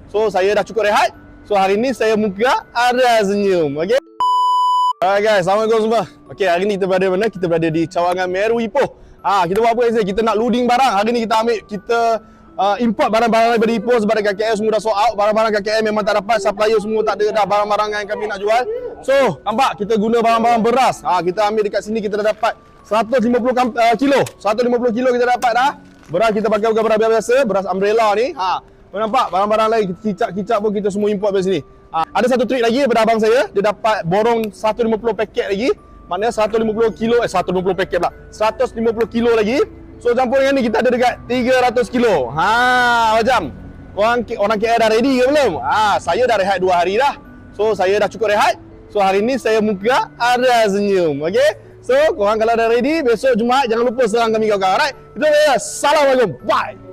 So saya dah cukup rehat. So hari ni saya muka ada senyum. Okey. Alright guys, Assalamualaikum semua. Okey, hari ni kita berada mana? Kita berada di Cawangan Meru Ipoh. Kita buat apa guys? Kita nak loading barang. Hari ni kita import barang-barang daripada Ipoh sebab dekat KL semua dah sold out. Barang-barang kat KL memang tak dapat, supplier semua tak ada dah barang-barang yang kami nak jual. So, nampak kita guna barang-barang beras. Kita ambil dekat sini kita dah dapat 150 kilo. 150 kilo kita dapat dah. Beras kita pakai bukan beras biasa, beras umbrella ni. Nampak barang-barang lain kicap-kicap pun kita semua import dari sini. Ada satu trik lagi daripada abang saya, dia dapat borong 150 paket lagi. Maknanya 150 kilo, 150 paket pula. 150 kilo lagi. So campur dengan ni kita ada dekat 300 kilo. Macam orang KL dah ready ke belum? Saya dah rehat 2 hari dah. So saya dah cukup rehat. So hari ni saya muka ada senyum. Okey. So korang kalau dah ready, besok Jumaat jangan lupa serang kami kawan-kawan. Alright. Itu dia. Assalamualaikum. Bye.